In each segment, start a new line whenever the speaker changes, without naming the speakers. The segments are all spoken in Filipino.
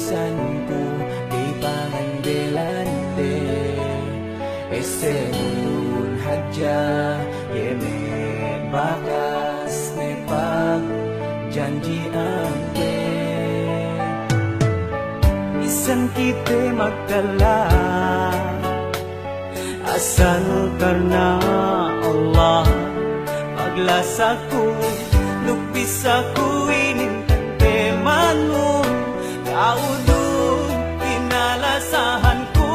bisan ko kay pangandelante. Ese mulun hadya yemen bakas ne pag janji angke. Isan kita magdala asal karena Allah. Paglas ako, lupis ako, inintente manong kaudog, kinalasahan ko.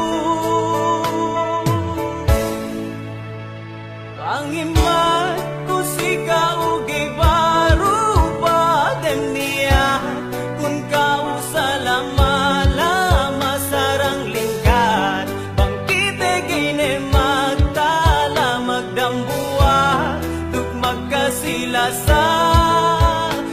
Pangimat ko sigaw, gibaro pa dem niya, kung kau salama-lama sarang lingkad, bangkite gine magtala magdambuan, magkasilasa.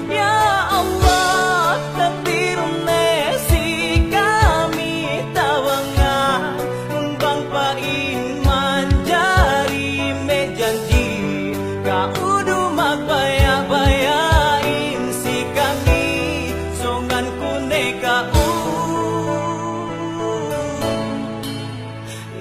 Ya Allah, takdirun nesi kami tawanga, umbang pain manjari me janji, kaudu magpaya-payain si kami, songan kune kau.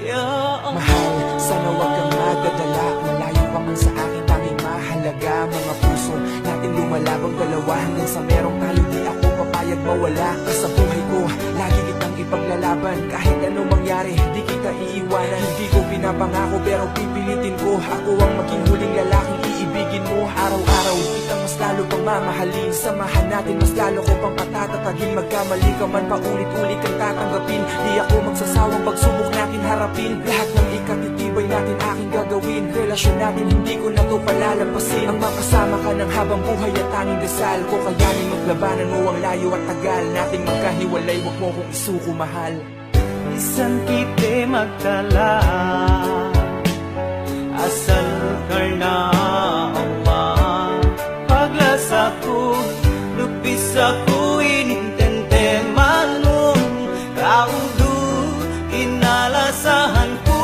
Ya Allah,
mahal, sana wag kang magdadala, malayo pa man sa akin tanging mahalaga. Mga puso natin lumalabang dalawa, hanggang sa merong tayo di ako papayag mawala ka sa buhay ko. Lagi kitang ipaglalaban, kahit anong mangyari di kita iiwanan. Hindi ko pinapangako pero pipilitin ko, ako ang maging huling lalaking iibigin mo. Araw-araw kita mas lalo pang mamahalin, samahan natin mas lalo ko pang patatatagin. Magkamali ka man paulit-ulit kang tatanggapin, di ako magsasawang pagsubok natin harapin. Lahat ng ikatitibay natin aking gagawin, relasyon natin hindi ko na to palalampasin. Ang makasama ka ng habang buhay at tanging dasal ko, kayanin maglabanan mo ang layo at tagal nating magkahiwalay, wag mo kong isuko mahal.
isan kita magdala asal karena Allah. Paglas ako, lupis ako, inintente manong kaudu, inalasahan ko.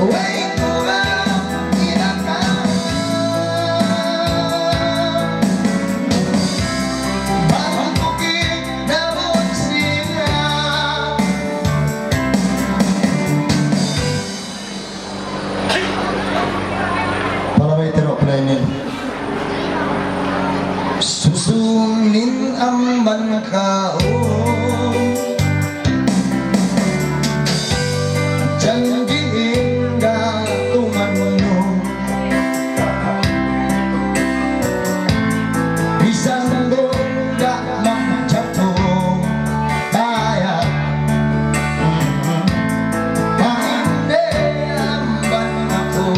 Away ko ba inakal? Bawat bukid na bunsina, para may tiro-planin. Susunin ang mankaon, janjiin ka tumanong, isang gongga magtsatong kaya pahindeamban ako.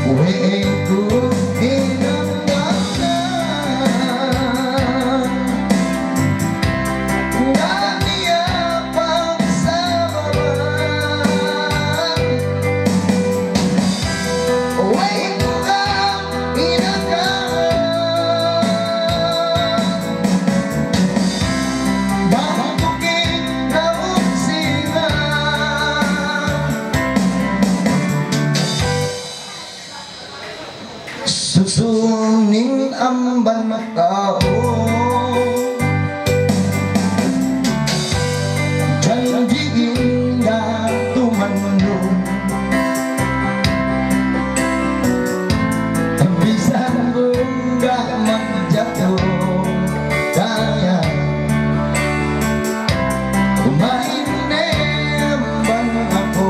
Uwi ko hinangganan, naniya pang sa baban. Uwi ko ang hinangganan, bawat bukid na bunsina. Susunin ang banakaon, janjiin ka tumanong, bisan bongga magjatong kaya mainemban ako.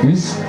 Yes.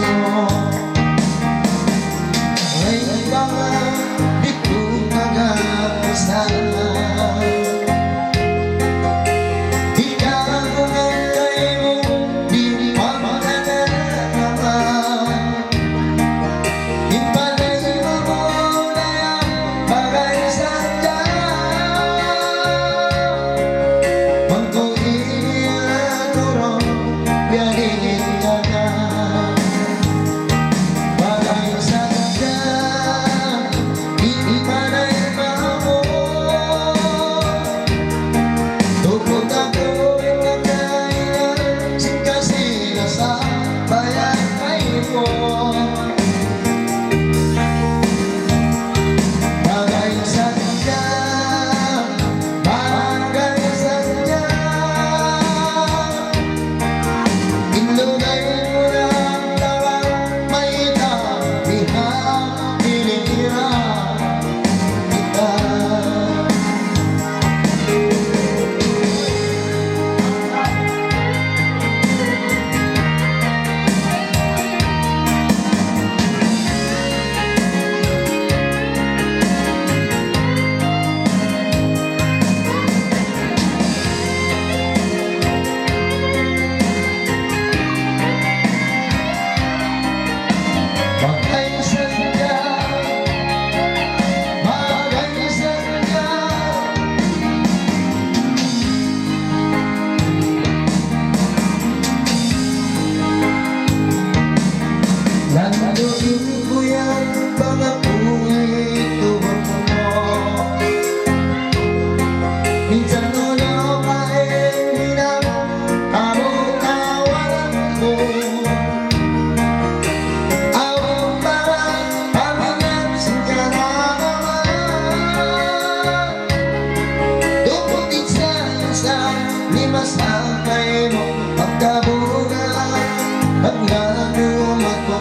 mo ay mga di ko magkakasama. Laluin ko yan, mga tuwag mo. Minsan ulo kain, hinang araw-awalan ko. Awang parang pamingan ka na naman. Duputin sa isang limas ang kayo mo. Pagkabugan at nalumat ko.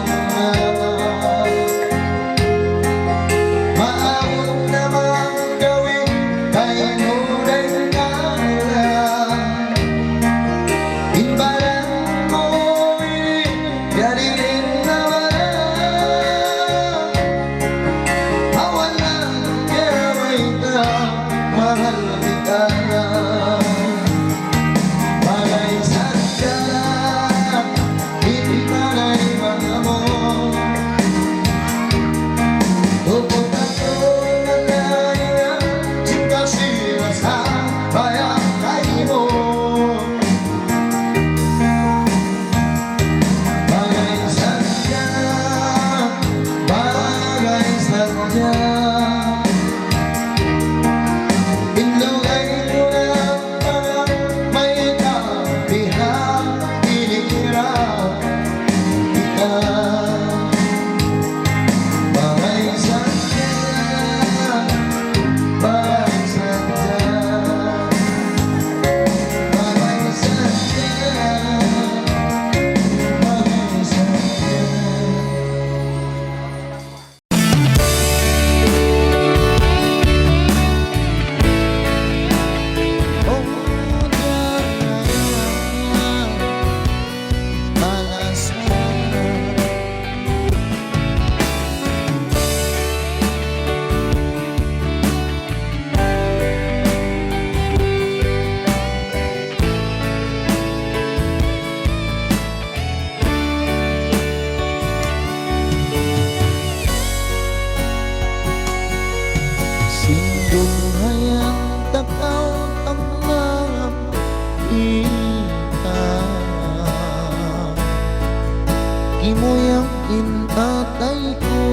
Moyang inatay ko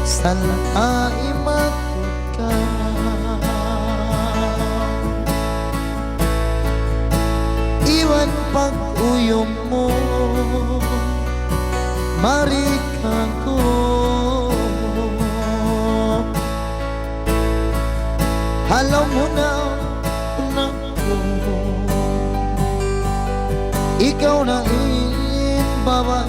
Salai matod ka Iwan pag-uyong mo Marika ko Alam mo na anak ko Ikaw na babae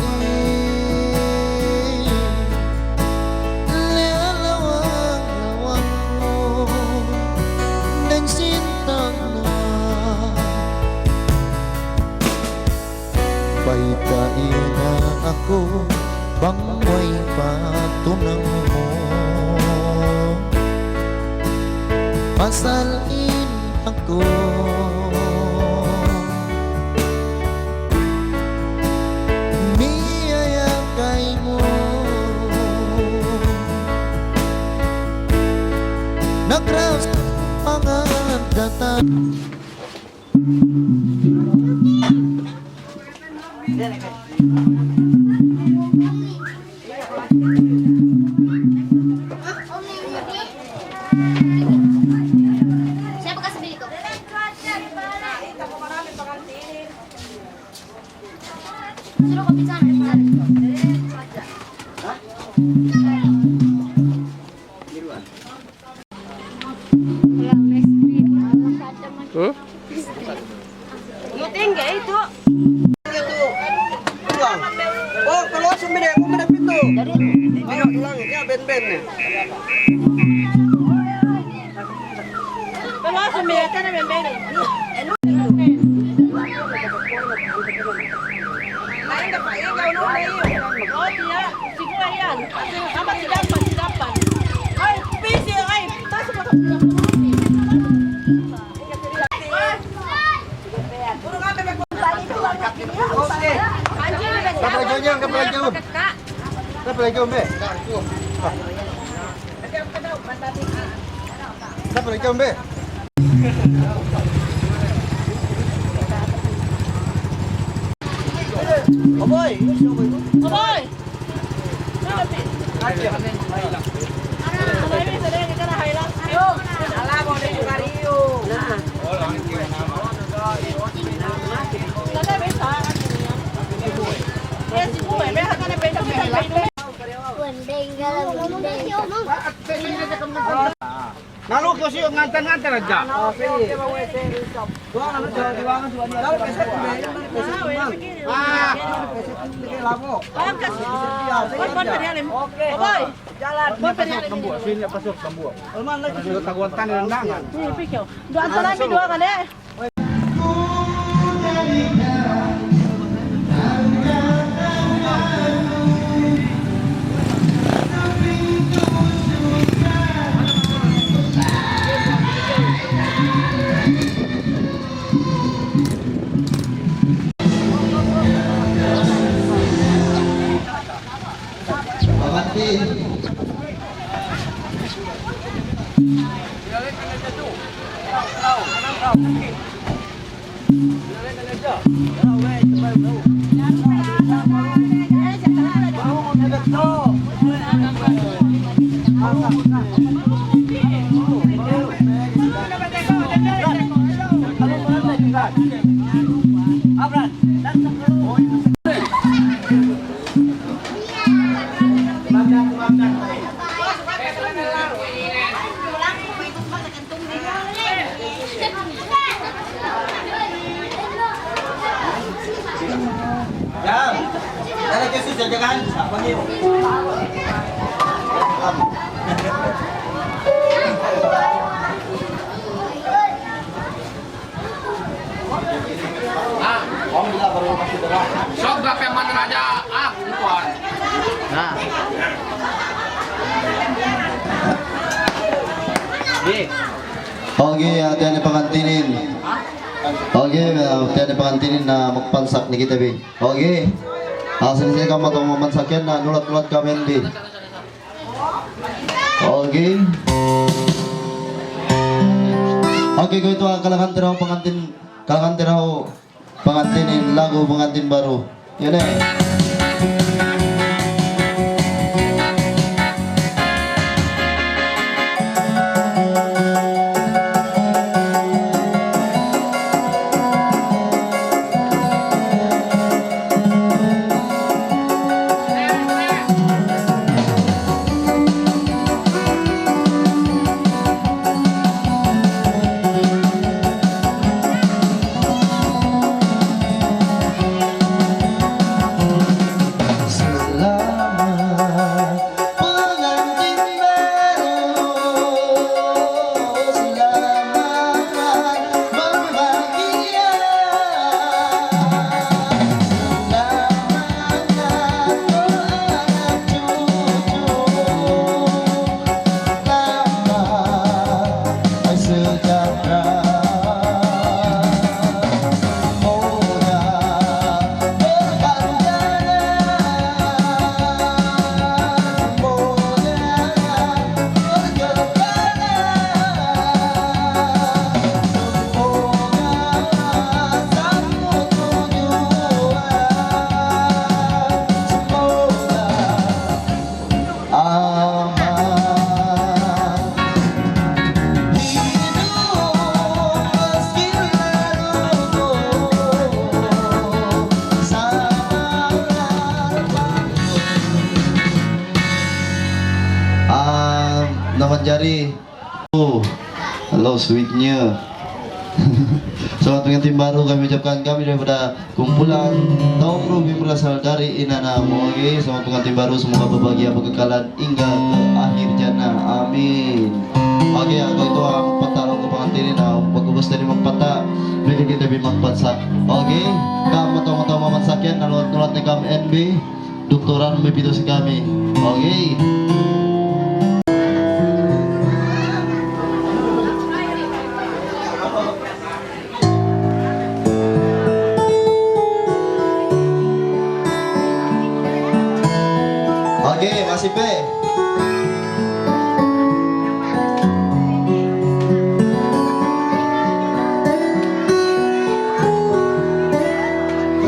Lalawang-lawang mo Nagsintang na Apay kaina ako bangway patunang mo masalin ako miyaya kay mo nagras mga data.
Siapa kasih beli itu? Suruh kopi sana.
Lu tinggi itu. Oh, kalau sumber aku mana pintu? Ayo ulang, ya ben-ben nih. Kalau sumber kan ben-ben. Lain dapat ya kau nunggu ya. Oh dia, siapa yan? Apa sidapan? Ay, busy ay. Tas apa? Aboy.
Lalu kau sih ngantar-ngantar aja. Sini pasok kambu. Taguantan yang nangan.
Dua antara ini dua kan ya?
Sok berapa yang mana aja? Ikuan. Nah.
Oke, hati-hati pengantinin. Oke, hati-hati pengantinin na magpansak ni kita bi. Oke. Sini kamu atau memansakin na nulat-nulat kami bi. Oke. Oke, ko itu kalangan tiraw pengantinin lagu pengantin baru. Yan eh. dari halo sweetnya. Selamat pengantin baru kami ucapkan kami daripada kumpulan Tom Ruby berasal dari Inanamu. Oke, selamat pengantin baru semoga berbahagia berkekalan hingga ke akhir jana. Amin. Oke, aku itu magpatalo ko pengantin na pagubos dari magpata. Bigyan kita bi magpatsa. Oke, kamu tahu mamansakyan nalulat ni kami NB. Doktoran may si kami. Oke. Oke, masih P.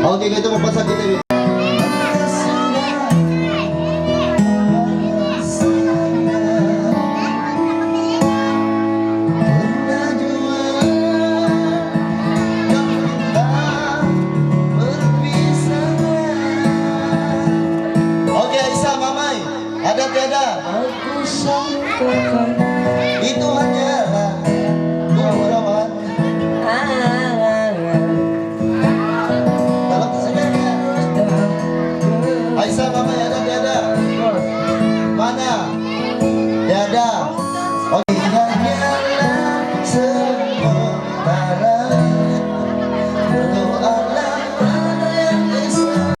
Oke, kita mapasak kita. Oke, Aisyah, Mamai, ada tiada? Aku sangkakan itu hanyalah gurauan. Dalam kesedihan. Aisyah, Mamai, ada tiada? Mana? Tiada. Oke, hanyalah sementara. Berdoalah pada yang bisa.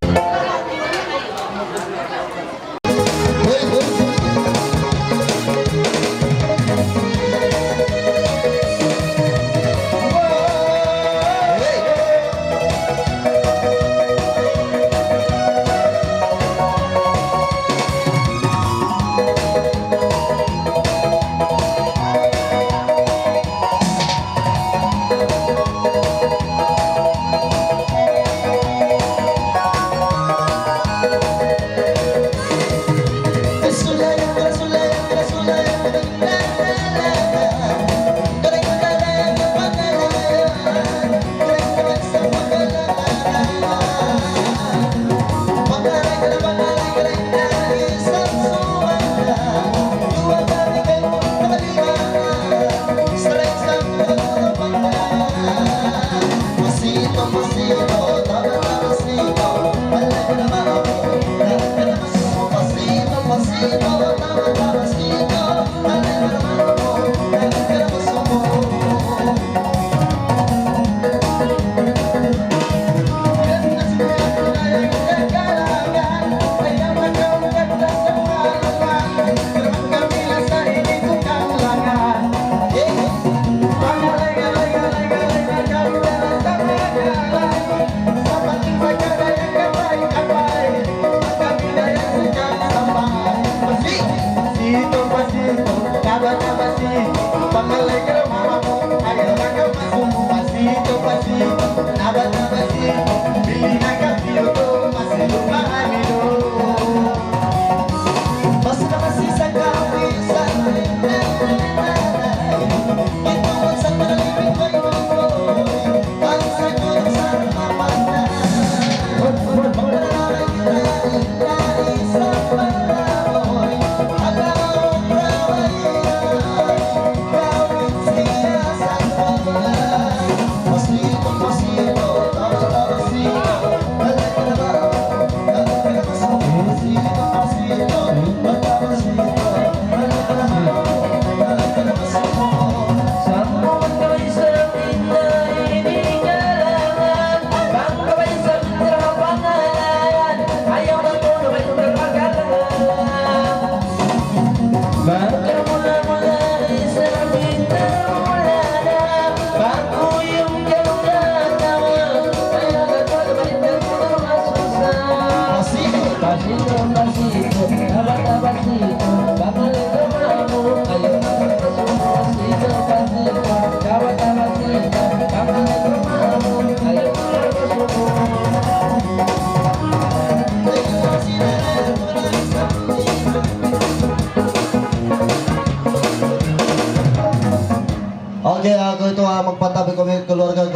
Oke, aku itu magpatabi kami keluarga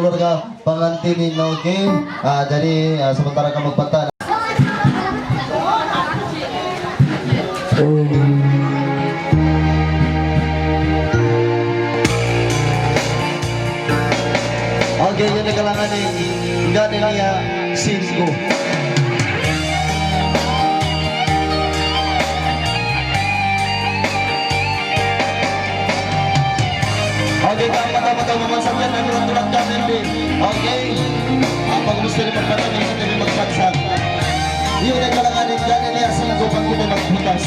pengantinin, oke. Jadi sementara kamu magpata. Oke, kata-kata memasakkan dan tulang-tulangkan MB. Oke, apa gusto rin magpatagay sa TV magpagsak? Yun ang kalanganin dyan, niya sa nagupang kita magputas.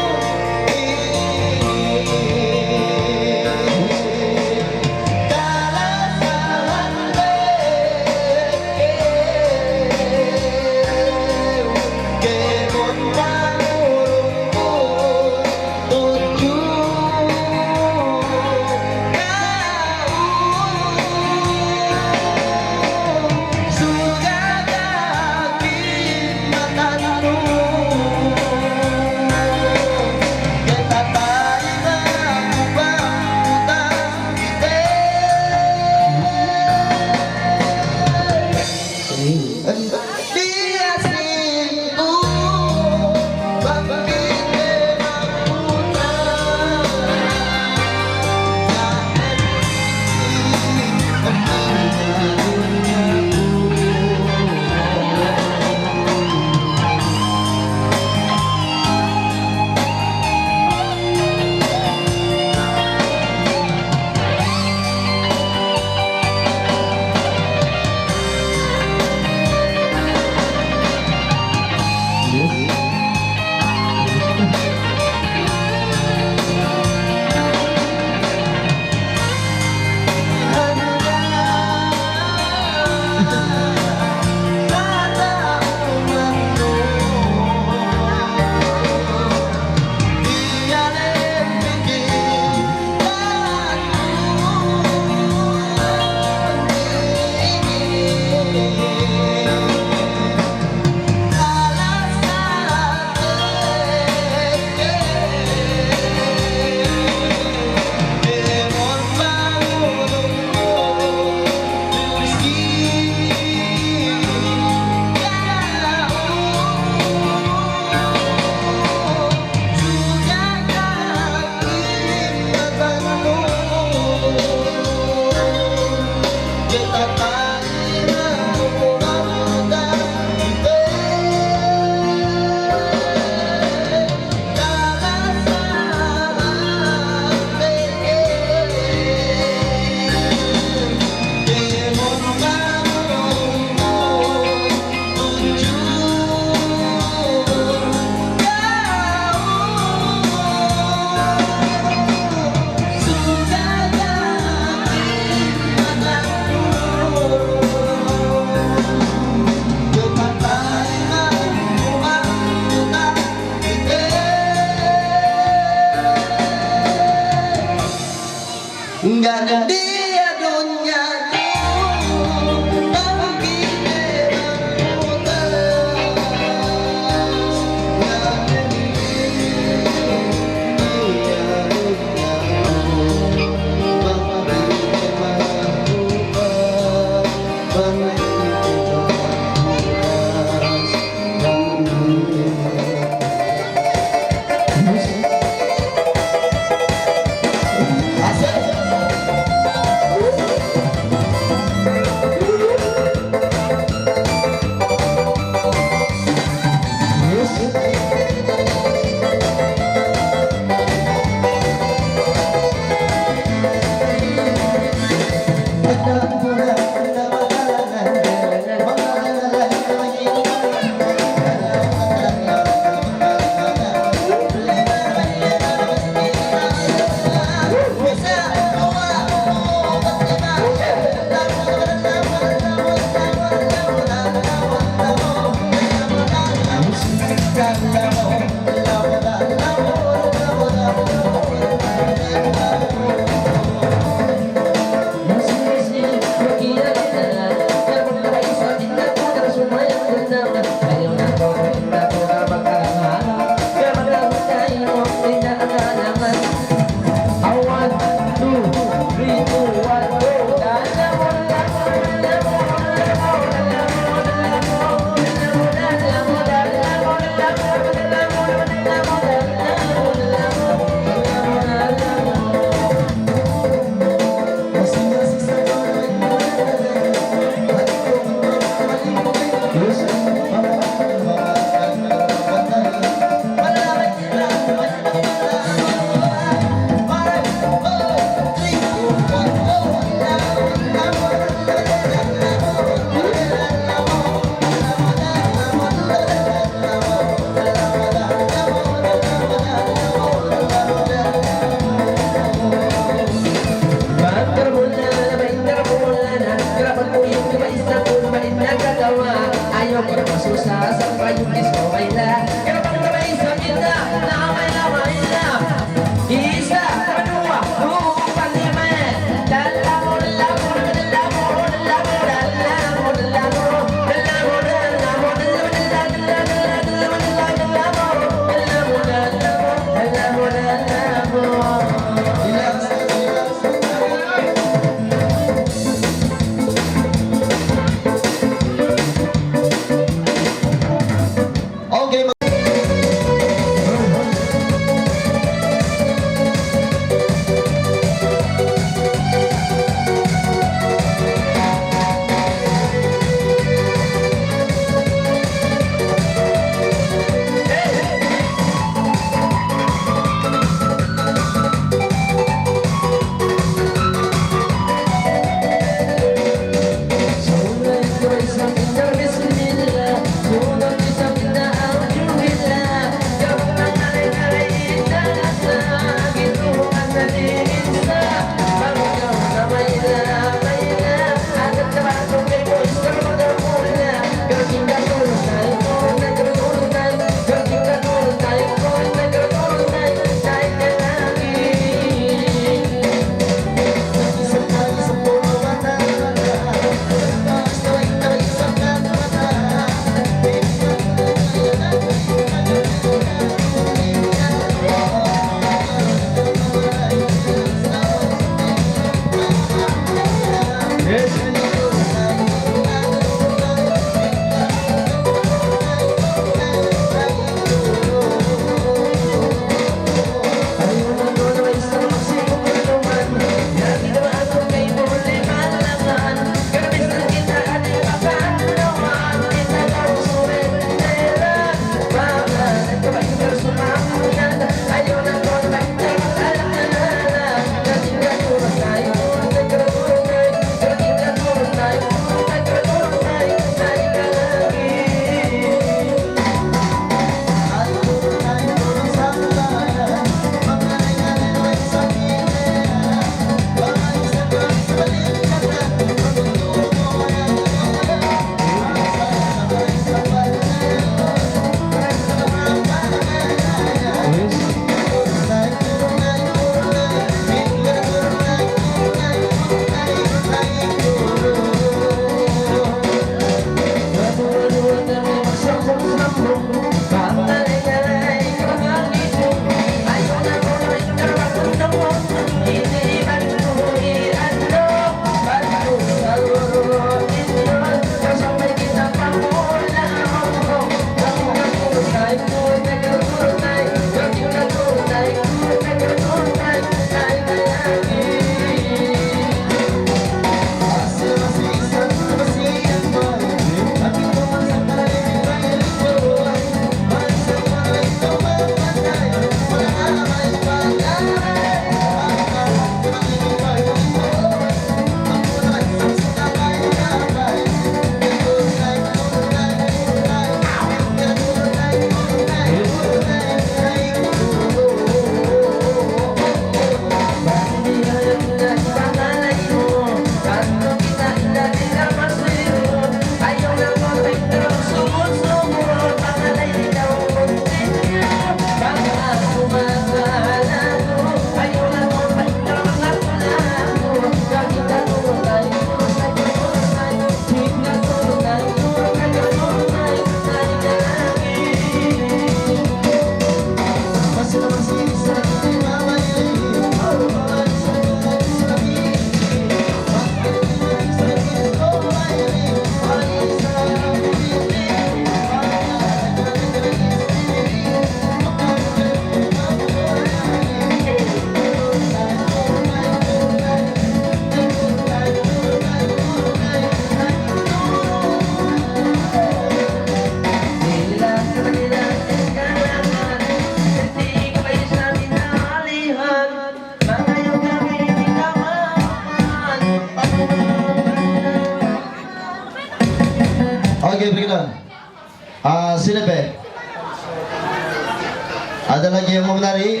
Ada lagi yang mau menari?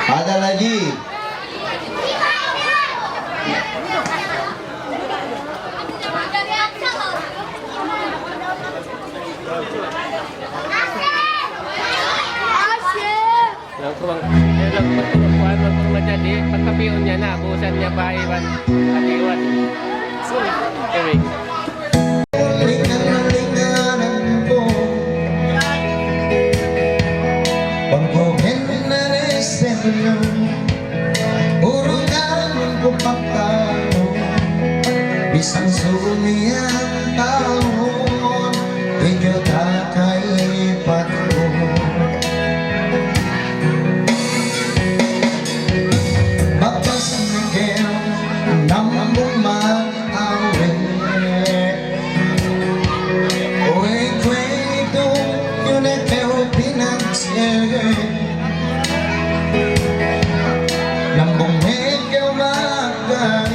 Ada lagi?
Yang kurang, yang perempuan kurang jadi pagkapion niya na, busan niya pa iwan katiwan. Ewing.
Lingan-linganan ko Pagkuhin na reserno Urugan ko pagkano Bisang sumiyang taon Ikaw takaipat ko Bakas Miguel Namang mag-awin Uy, kwento yun ay kayo pinagsirin Nang bumigyaw magal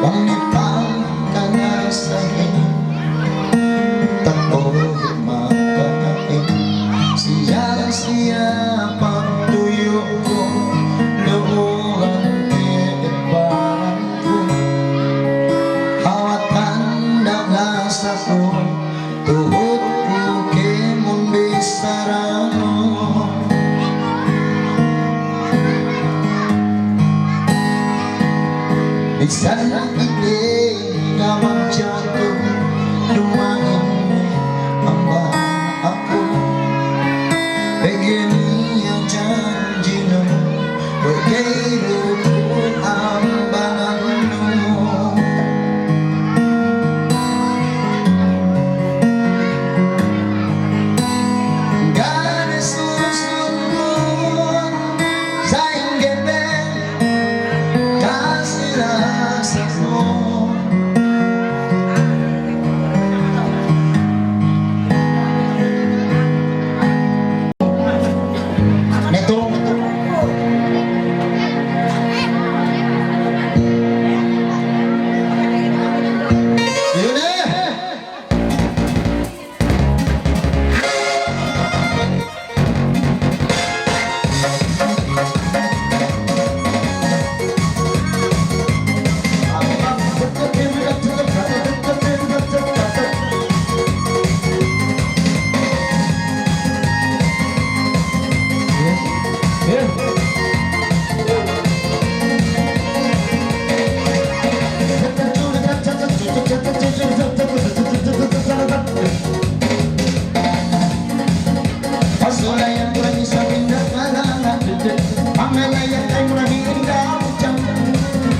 Pangipang ka nga sa'kin Tako'y makain Siya pagtuyo ko Luhuran iibaran ko Hawatan nagasa ko Tuhod ko kemong bisarano Bisan hindi nga magtiyato Lumain ang ba ako Bigyan niya janji no Pagkairo ko ang bangan mo Gana susunod sa iyong gabi Kasi mo Neto Yun Pasulayan ko rin sa pinakalangan Pangalayan ay maraming dapat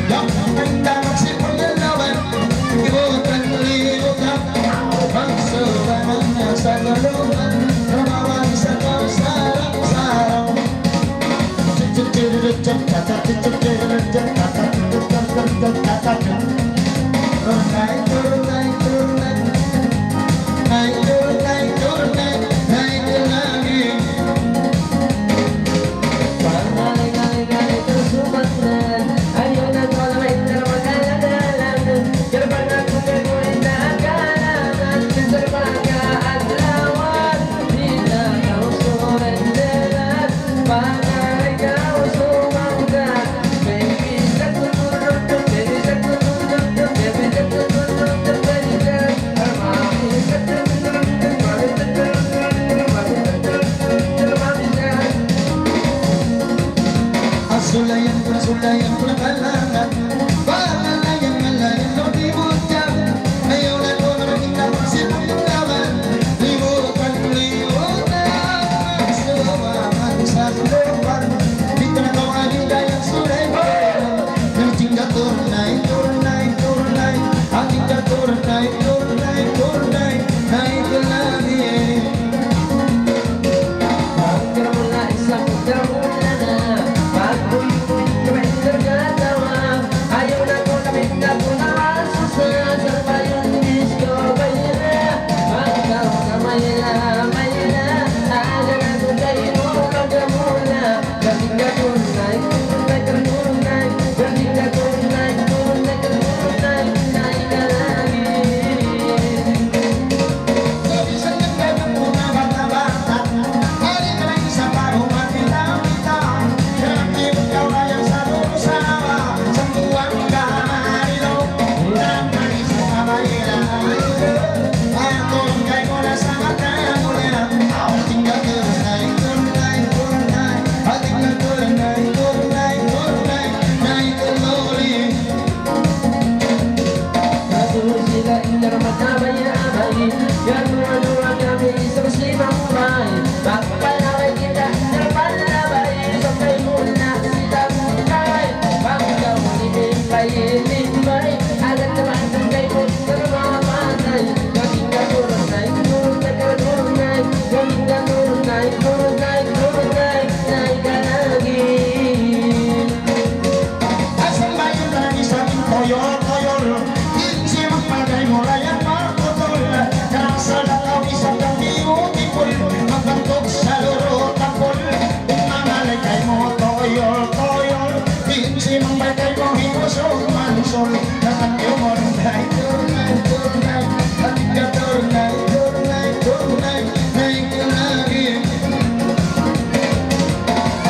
Yang ang dapat si Pangalawan Ibutan libutan Pagsubanan na sa galungan Ramawan sa kausarang-sarang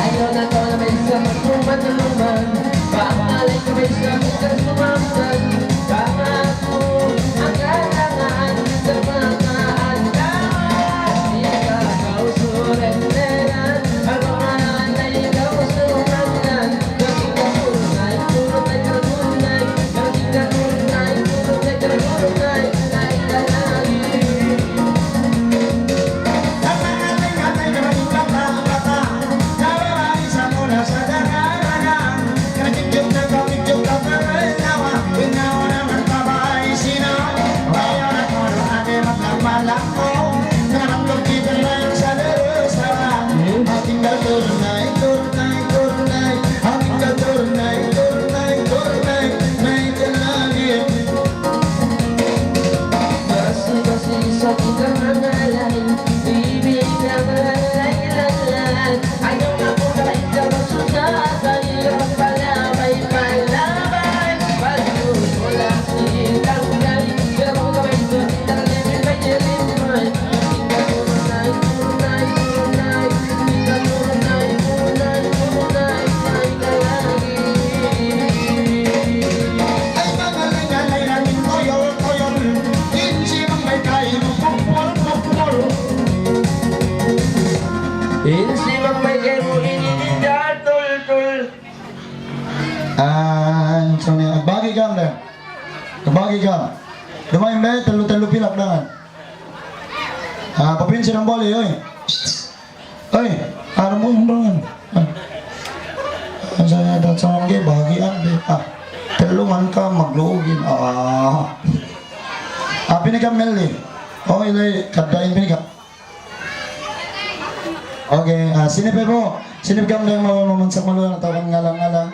Ayaw na ko na may isa matulungan. Pangalay ko may isa kung sumamsan. Tama ako ang kailangan sa mga andaman. Ikaw surenderan, ako naman ay ikaw sumamsan. Laging ka tunay, puro tayo tunay. Laging ka tunay, puro tayo tunay. Tunay ka lagi. Basi-basi sa pinangangalan, ibig na malalay-lalay. Ayaw na po na ikaw ang sunod, sa hirap pala may palabay. Wala silang gay, pero kung gawin ko, talagang may dilimay. Hindi ka tunay, tunay, tunay. Hindi ka tunay, tunay, tunay. Tunay ka lagi.
Ay mga lingalay namin toyol-toyol, hindi mang may kain pupol-pupol.
Insi magmay mo inininda, tul-tul.
So niya, bagi kam deh. Kabagi kam. Dumain be, telu-telu pilak dengan. Papinsin ang boli, oy. Oy, ano mo dengan? Saya ada sarang ge bagian deh. Telungan ka magluugin. Pinigam Melly. Oh, ilay kadain pinigam. Okay, sinip po. Sinip kam deh mamansak maluan atau ngalang-ngalang.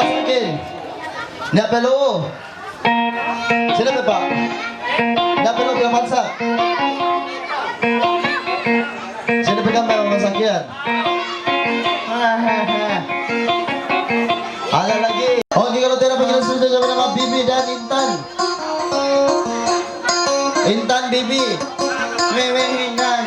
sige. Napelo. Sino ba ba? Napelo ka mansa. Sino ba ka masakyan? Ala lagi. Okay, kalau tidak pakai sudah sama nama Bibi dan Intan. Intan Bibi. Wewe Intan.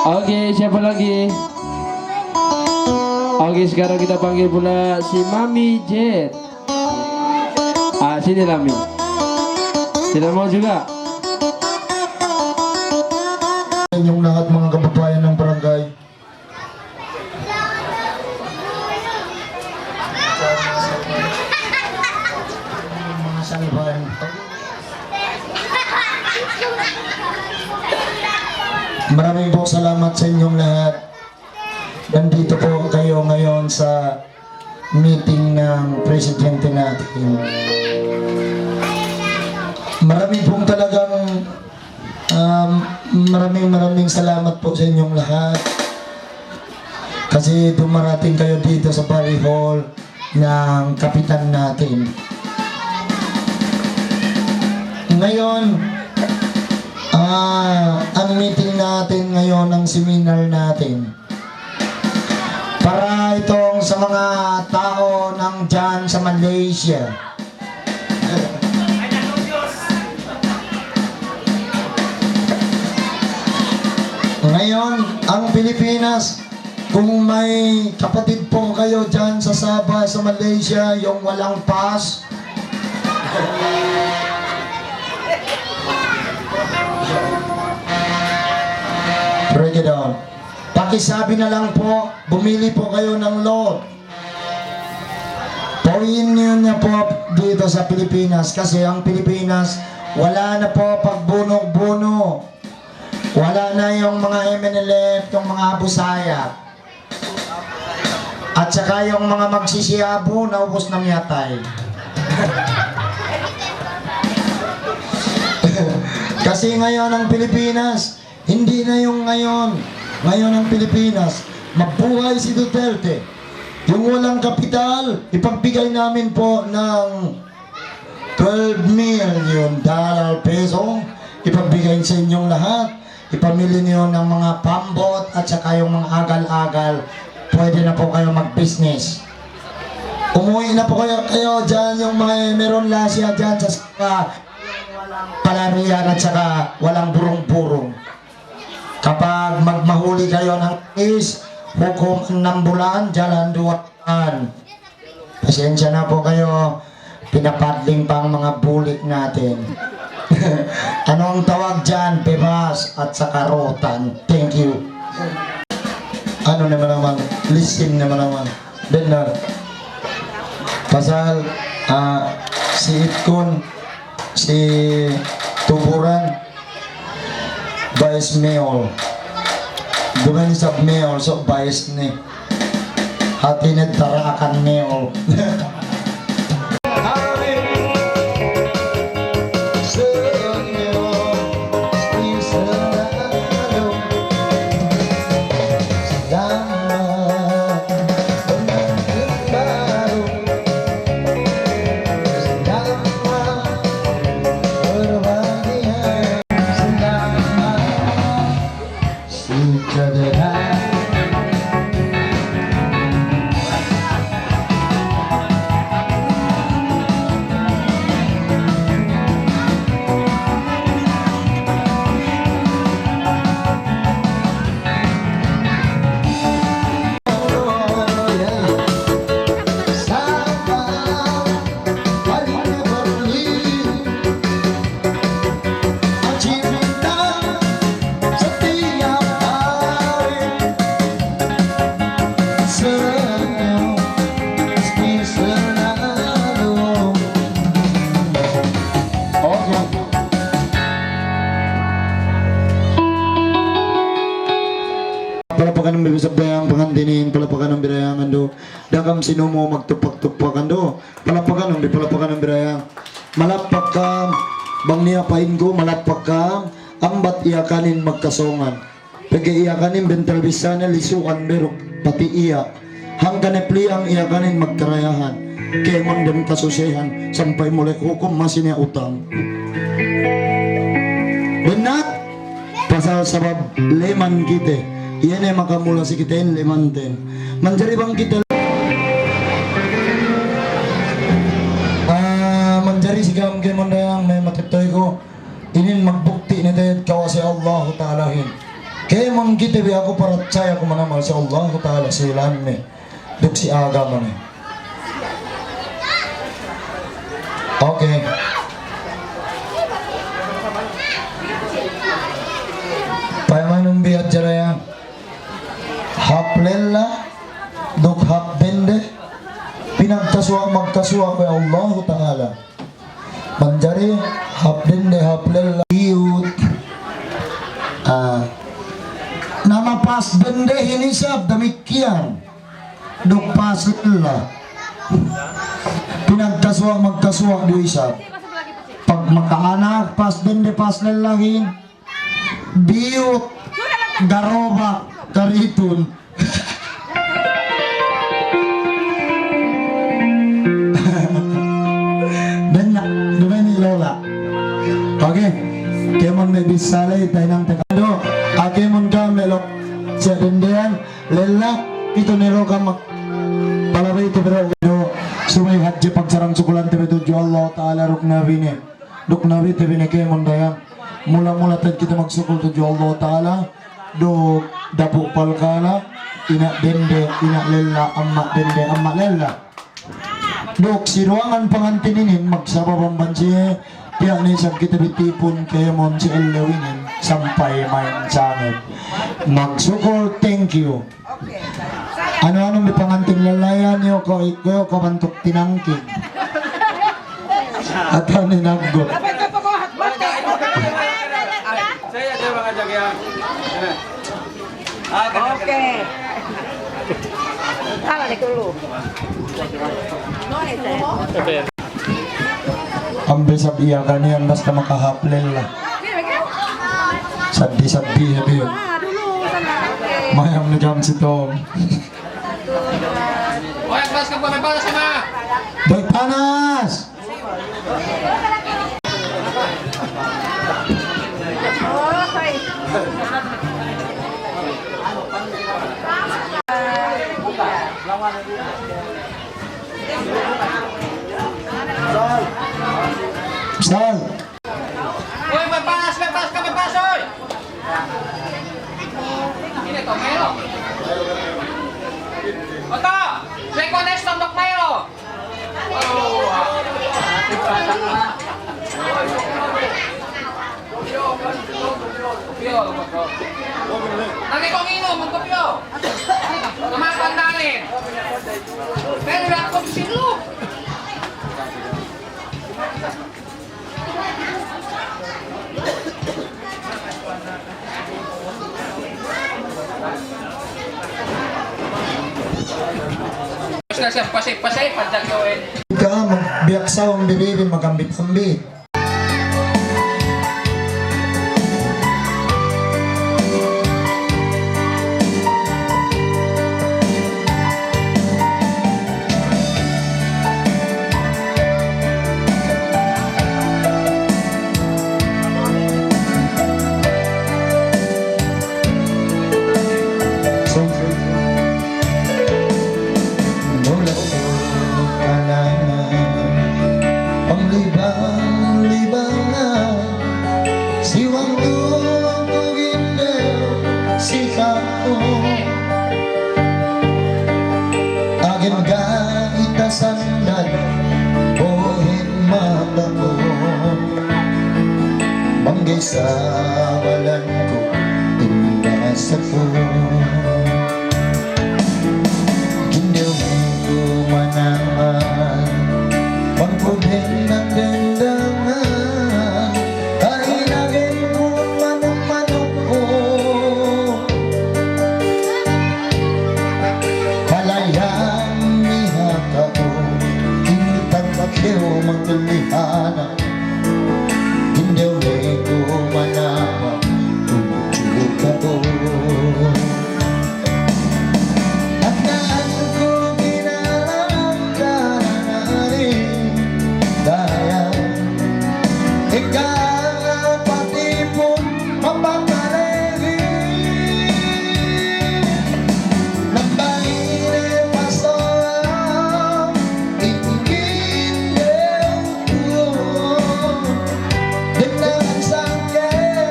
Oke, siapa lagi? Oke, sekarang kita panggil pula si Mami Jet. Sini Mami. Tidak mau juga?
Inyong lahat mga kababayan ng barangay. Mga salbahan. Maraming po salamat sa inyong lahat. Nandito po kayo ngayon sa meeting ng presidente natin. Maraming pong talagang maraming salamat po sa inyong lahat. Kasi dumarating kayo dito sa Barry Hall ng kapitan natin. Ngayon, ang meeting natin ngayon, ang seminar natin, para itong sa mga tao ng dyan sa Malaysia. Ngayon, ang Pilipinas, kung may kapatid po kayo dyan sa Sabah, sa Malaysia, yung walang pass, break it down. Pakisabi na lang po, bumili po kayo ng load. Pauwiin niyo po dito sa Pilipinas kasi ang Pilipinas, wala na po pagbunog-buno. Wala na yung mga MNLF, yung mga abusaya. At saka yung mga magsisiyabo, naubos ng yatay. Kasi ngayon ang Pilipinas, hindi na yung ngayon. Ngayon ang Pilipinas, mabuhay si Duterte. Yung walang kapital, ipagbigay namin po ng 12 million peso. Ipagbigay sa inyong lahat. Ipamili niyo ng mga pambot at saka yung mga agal-agal. Pwede na po kayo mag-business. Umuwi na po kayo dyan, yung mga meron lasya dyan sa palarian at saka walang burong-burong. Kapag magmahuli kayo ng is, hukom ng bulan, jalan duwaan. Pasensya na po kayo, pinapadling pa ang mga bulik natin. Anong tawag dyan? Pebas at saka rotan. Thank you. Ano naman, listen naman. Benar. Pasal si Itkon, si Tuburan, Vice Mayor. Duman sa Mayor, so Vice ni. Hati nagtarakan Mayor. Palapakan ng bibisabdayang pangandinin, palapakan ng birayang ando. Dakam sino mo magtupak-tupakan do. Palapakan ng birayang. Malapak ka, bang niya paingo, malapak ka, ambat iyakanin magkasongan. Pagka iyakanin bental bisana, lisukan berok, pati iya. Hanggang nepliang iyakanin magkarayahan. Kaya man din kasusihan, sampay muli hukom masin niya utang. Benat, pasal sabab leman kita. Iyan ay makamula si kita yung limantin. Manjari bang kita manjari si gam kay mondayang may matitoy ko inin magbukti na tayo kawa si Allah Ta'alahin. Kaya man kita bi ako para tsaya ko manamal si Allah Ta'ala silan me. Duk si aga man eh. Okay. Payamanong biyat jaraya. Haplela, duk hapbende, pinagkaswa magkaswa kay Allah Ta'ala. Manjari, hapbende, haplela, iyut. Nama pas bende hinisab, damikian. Duk pasilla. Pinagkaswa magkaswa duisab. Pag makaanak, pas bende, pas lelahin, biyut, garoba, karitun. Okay, kemon may bisalay tayo ng tekado. Akemon ka melok sa dindihan, lelak ito nero ka ito pero sumay hadje pagsarang sukulan tabi tuju Allah Ta'ala ruknawi ni ruknawi tabi ni kay mundaya mula-mula tad kita magsukul tuju Allah Ta'ala do dapu palkala ina dende ina lella amma dende amma lella dok si ruangan pangantinin magsababang bansiye tiyak ni sab kita bitipon kay mon si Elewinin sampai main sangit magsukul thank you. Ano-ano may panganting lalayan niyo ko bantok tinangkin. At ano naggot.
Okay. Tama ni Kulo.
Okay.
Ang besab iya kaniyan basta makahaplel la. Sabdi-sabdi habi yun. Mayang nagam si Tom.
Oy, panas ka po, may panas sama.
Boy panas! Sal!
Oy, may panas ka, may panas, oy. Ini to, Melo. Oto, check on next on Melo. Nanti kong inom, magkopyo. Tumakan namin. Pero wala ko bisilo. Pasay, pagdagyoin.
Ika magbiaksaw ang bibibin magambit-ambit. Agin ga itasandan bohin mata ko banggay sa walan ko inasa ko Gindaw ko manaman pagpudin ng dendangan kainagin ko manok-manok ko palayang mihaka ko intagpakyo magtulihana Gindaw ko manaman tumutuka ko at naan ko ginalangkanarin daya ikaw pati po mapapalagin nambangin pasoang ikindaw ko dinang sangkeo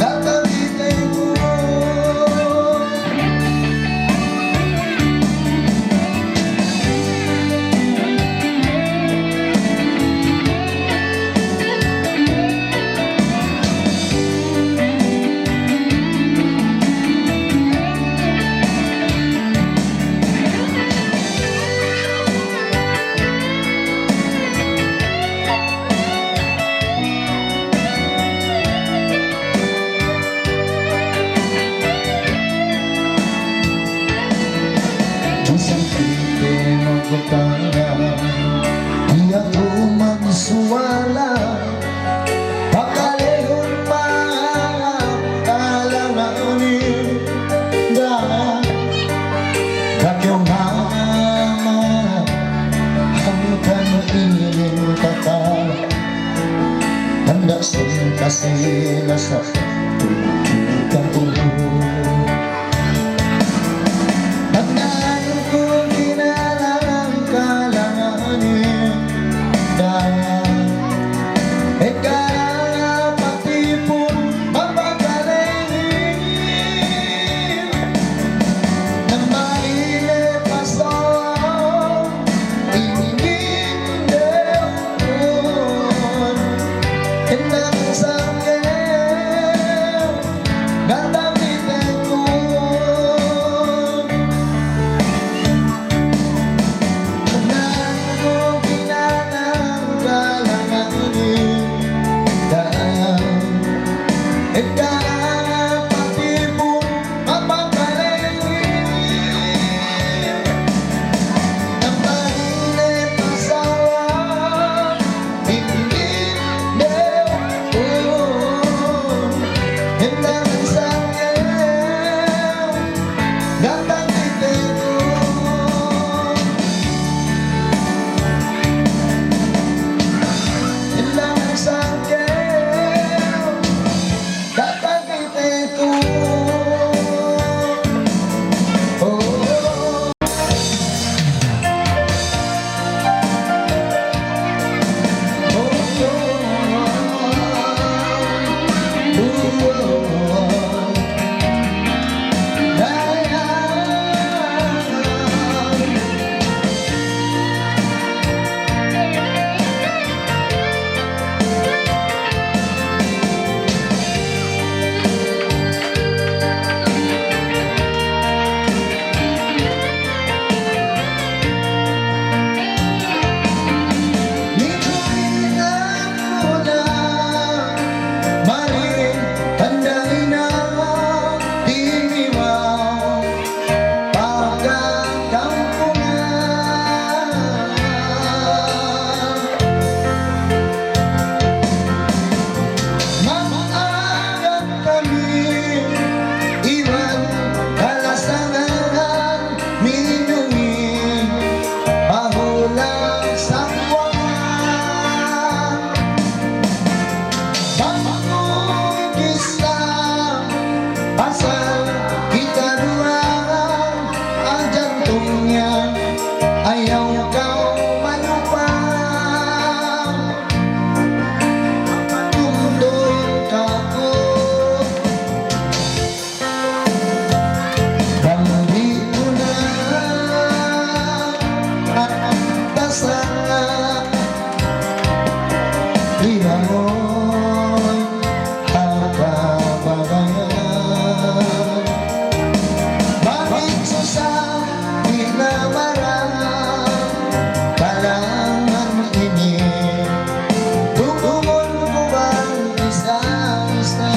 nakalitin ko Isang pite magutara di ako magsuwala pakalehon makalanganin dahil kakyaw mama hanggang iling tatara handa sun kasi nasa tujukan ko Pagdaan ko Libangon ang kabagayan. Bakit sasabi na marang kalangan ini? Tutungon ko bang isa-isa?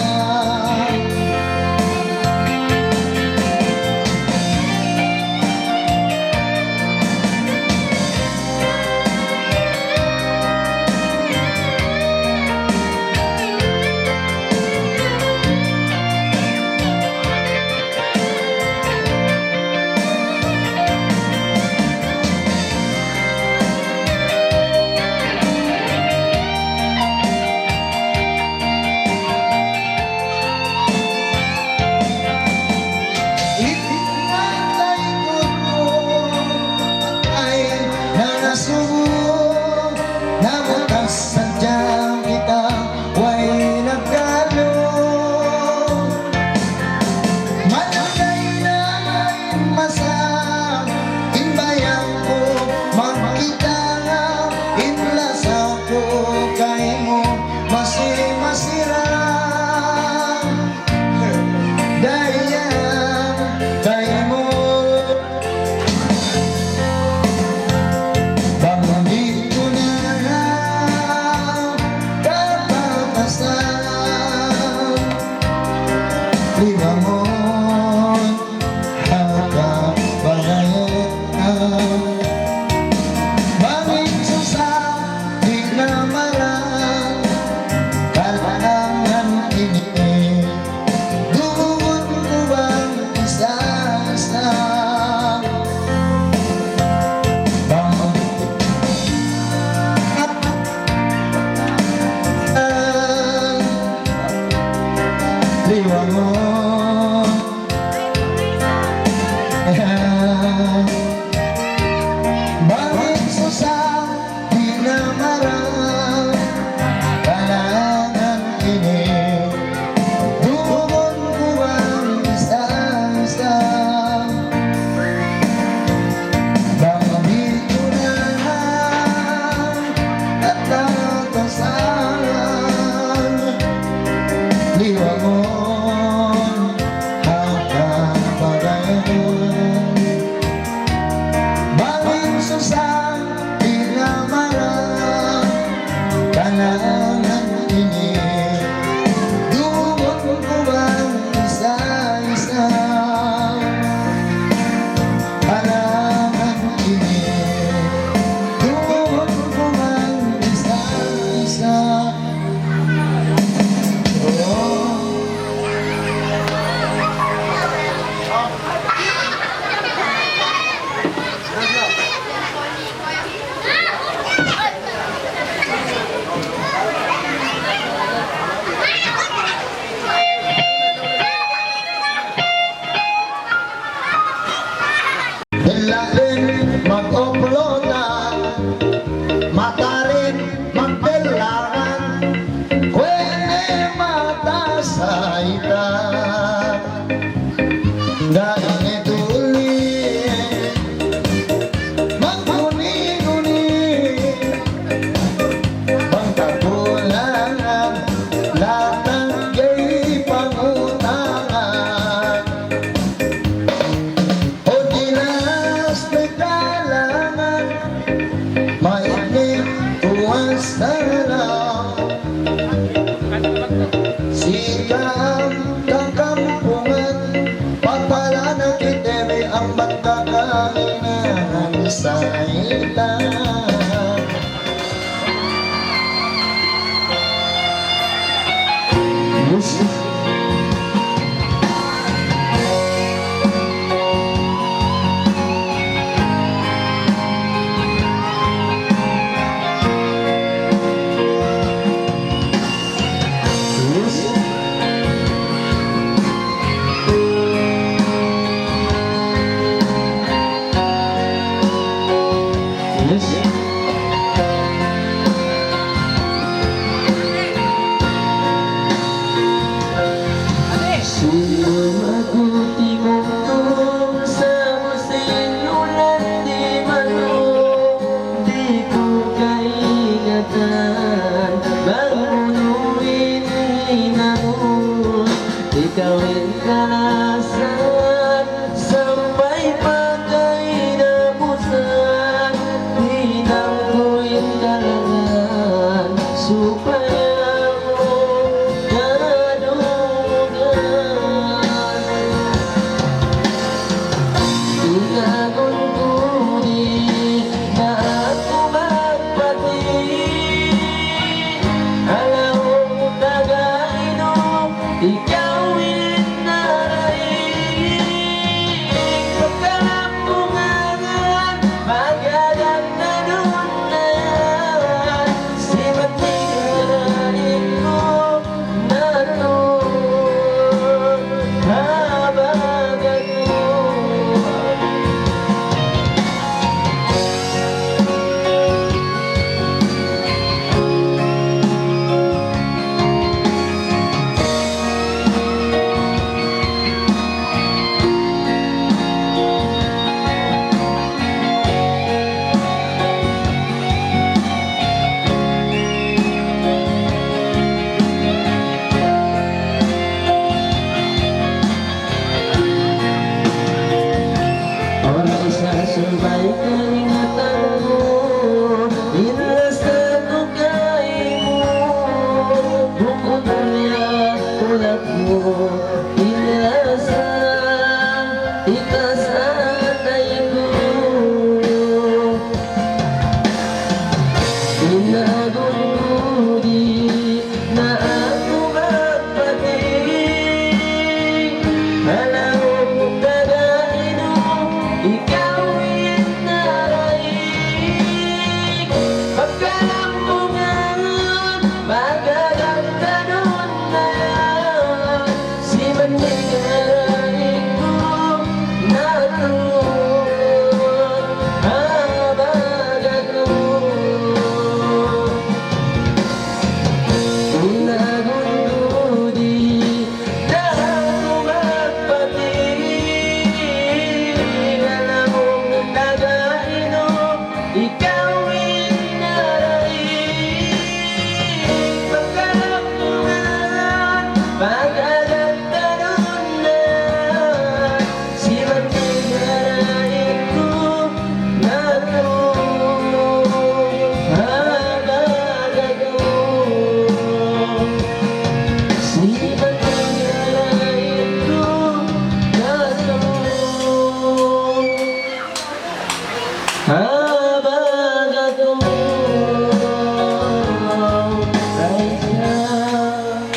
Libangon ang kabagayan. Bakit sasabi na marang kalangan ini? Dugon ko bang isa-isa? Libangon bakit sasabi na marang kalangan ini? Dugon ko ang isa-isa. Bakit ko na natatasan? Libangon ang kabagayan. Bakit sasabi na marang kalangan ini? Dugon ko bang isa-isa? Kalangan ini, dugon ko bang isa-isa? Dilain mag-uploadan, mata rin magbilangan, kwene mata sa itan. Dahil ituli, magmuni-muni, pagkakulangan, latang gay pangutangan. O dinas may kalangan, maikli tuwas na lang. Sikang kakampungan, pagpala na kiteri ang magkakainahan sa ilan. Yes.
iyong dalangan supaya mo kadugan. Inangon ko di na ako magpatid, alam mo tagainom, ikaw inaraig. Pagkalampungan, magaganda nun na yan, si Matigaraig ko naroon habang ako. Orang sasabay kaingatan mo, inlastan ko kayo mo, bukod niya ulat mo, inlasan, ikasanay ko. Inagon ko di na ako magpatid, alam mo tagainom, ikaw inaraig. Pagkalampungan, magaganda nun na yan, si Matigaraig ko naroon habang ako. Inagon ko di na ako magpatid, alam mong tagainom, ikaw inaraig. Pagkalampungan, magaganda nun na yan, si Matigaraig ko naroon habang ako. Si Matigaraig ko naroon habang ako. Right now.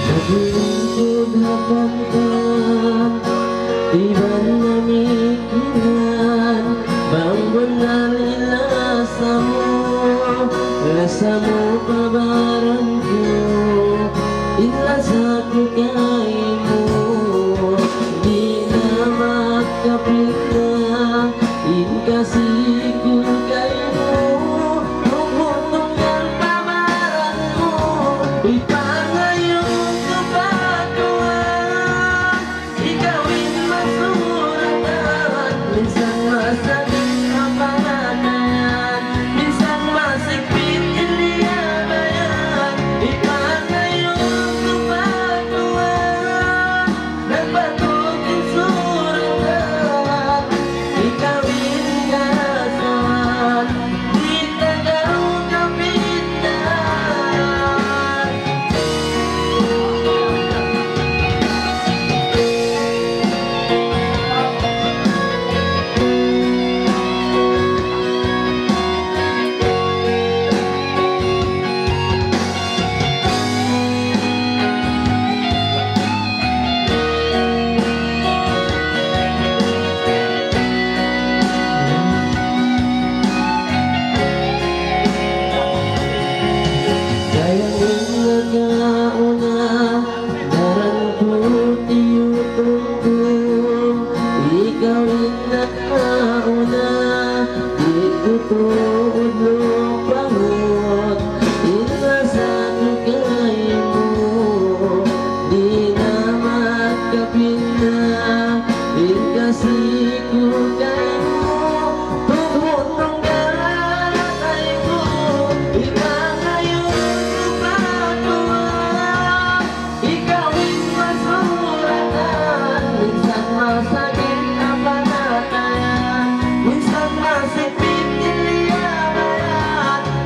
Naglilingkod habang iban na mikilan, banggon na nilasa mo pabaran ko, inlasa ko kayo mo, di na makapit na, inkasigol kayo mo, tungkol pabaran mo, ipangayon ko patuan, ikawin masuratan, minsan masakit ang panganayan, minsan masikpit iliyabayan, ipangayon ko patuan.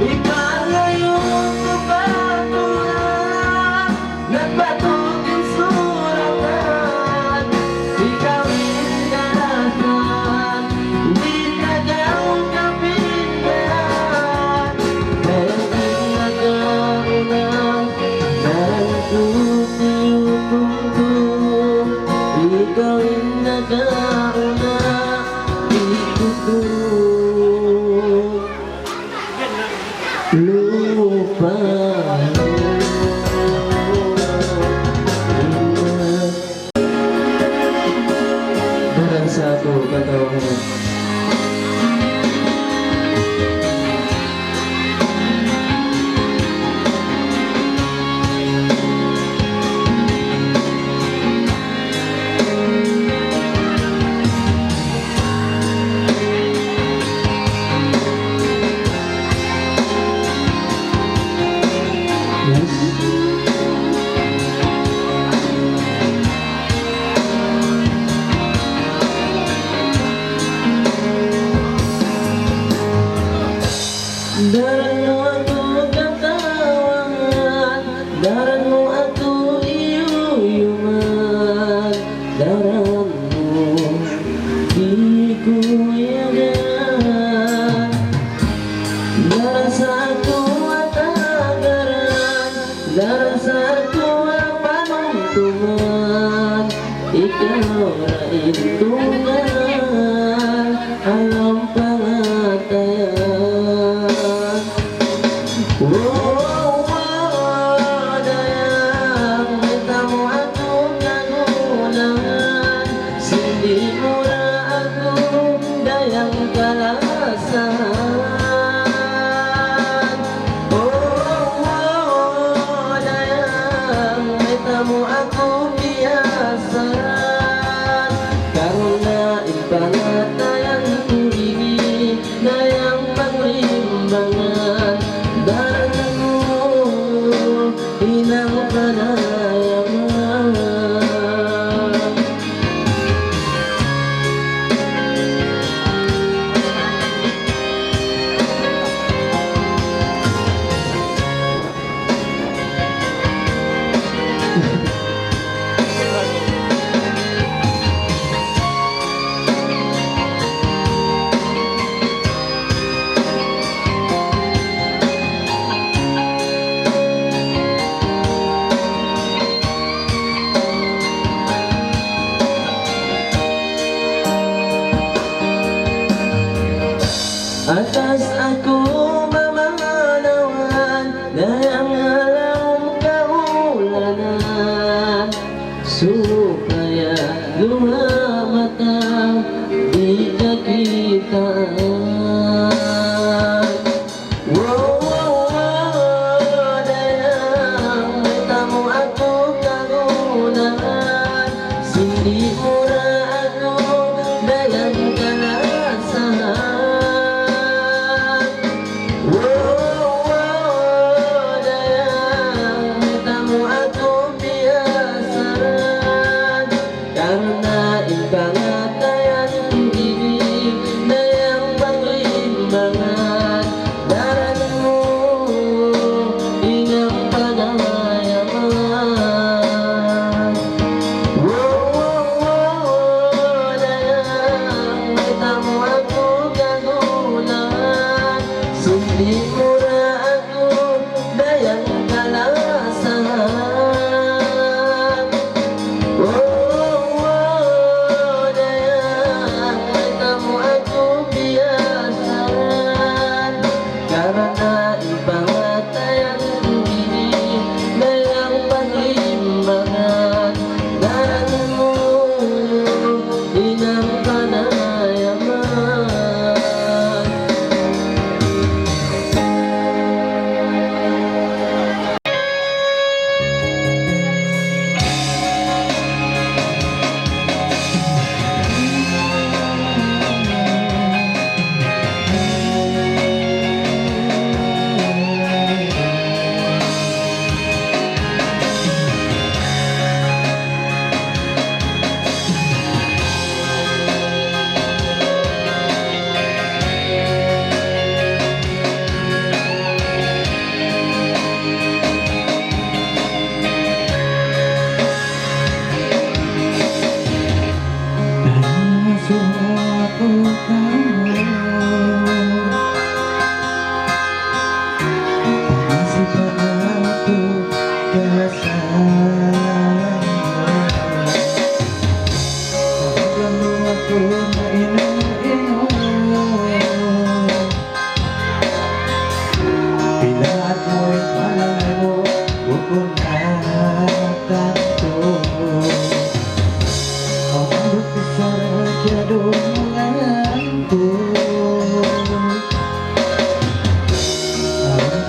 Ipangayong kapatulan Nagpatugin suratan Ikawin kalasan Di tagal kapindahan Dahil nagkaunang Nagtutiyong mundo Ikawin nagkaunang Ikutung lupa Darang satu katawan Daran mo ako katawan Daran mo ako iyuyuman Daran mo di ko yagan Daran sa ako at agaran Daran sa ako ang panuntungan Ikaw rain tungan Alam pangatayan Oh, dayang kita mo ako kagulangan Sindi mo na ako dayang kalasan Oh, dayang kita mo ako biyasan Karoon na ipangatayan tubigin Dayang panglimbangan Daran mo, inang panayaman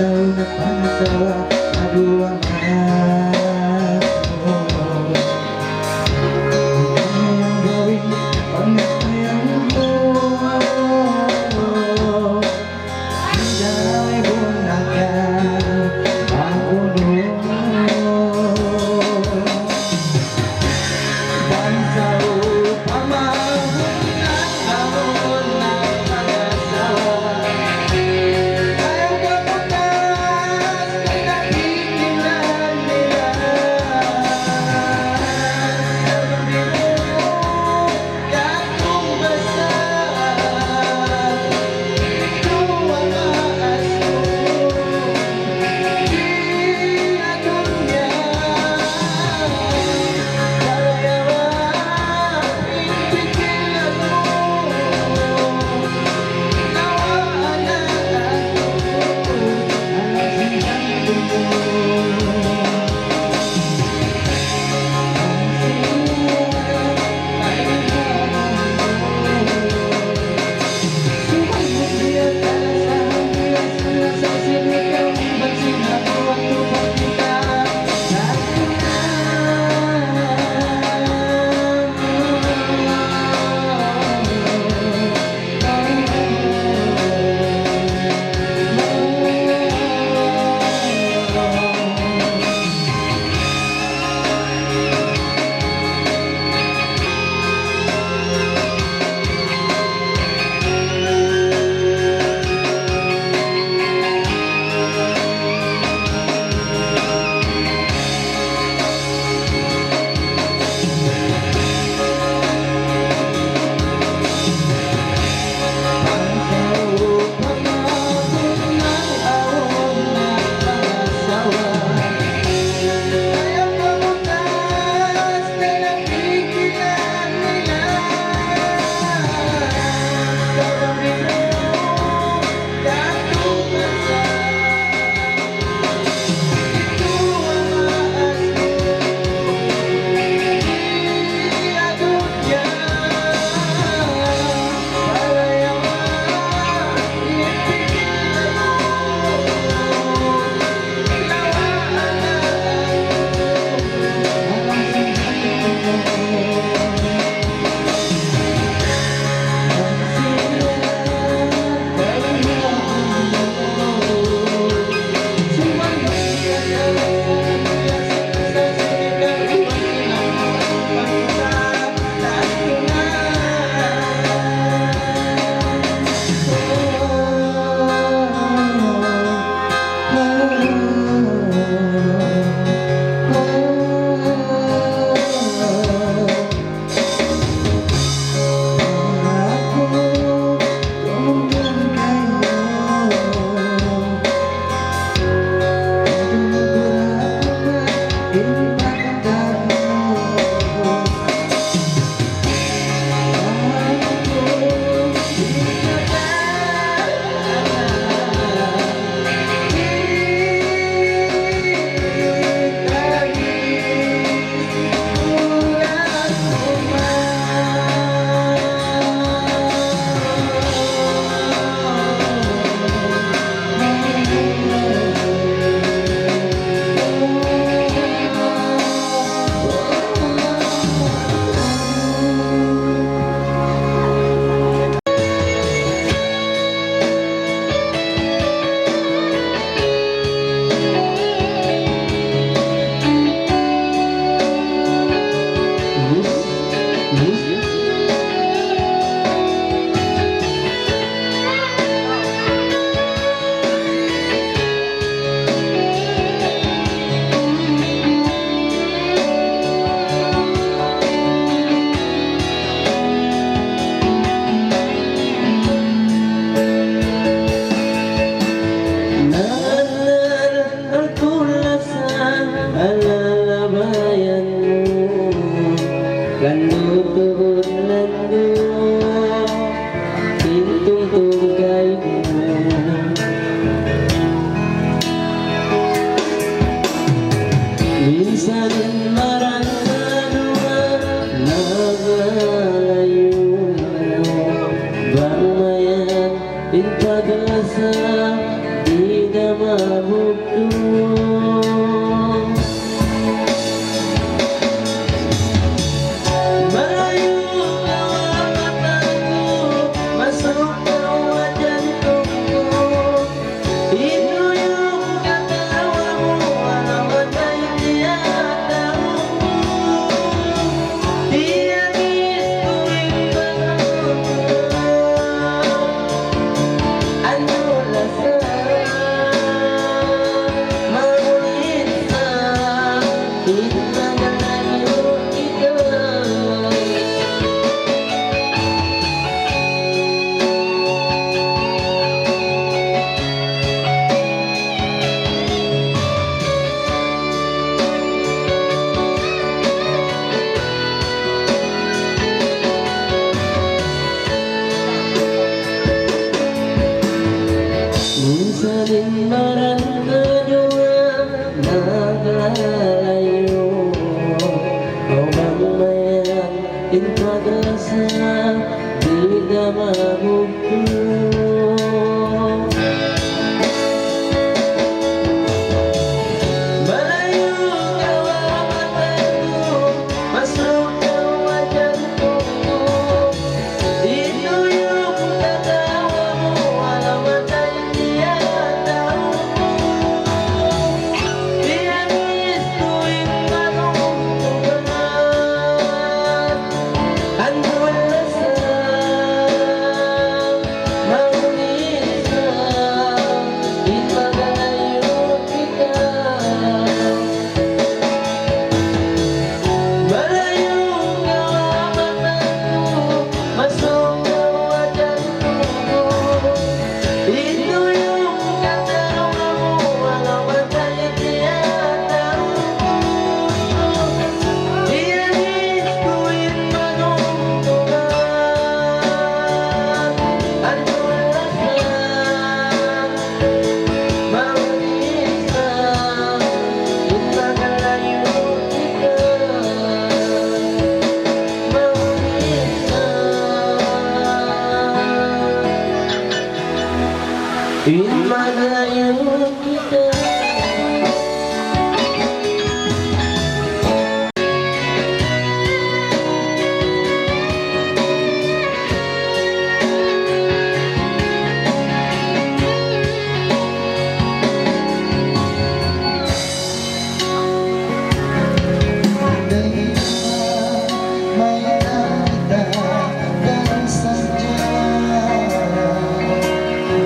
taon na pangasawa bago ang aso. Ngayong gawin pangatayang mo. Dahil bunagan ang ulo. Bansa upang mahunang taon na pangasawa. Kayang kapunas na nakikilan nila. Marantayo ang nagalayo O mamayan intagasa di ka mabugto Malayo ka matayo Masok ka wajan ko Ito yung katawa mo Walang matay niya tao mo Biyangis tuwing manungtungan Ando na sa maulis na Ipagalayo kita Malayong kawamatan ko Masok ka wajan ko Ito yung katawa mo Walang matay tiyataw mo Biyangis tuwing manungtungan Ando na sa maulis na Ipagalayo kita Malayo kita
May nakita kang sadya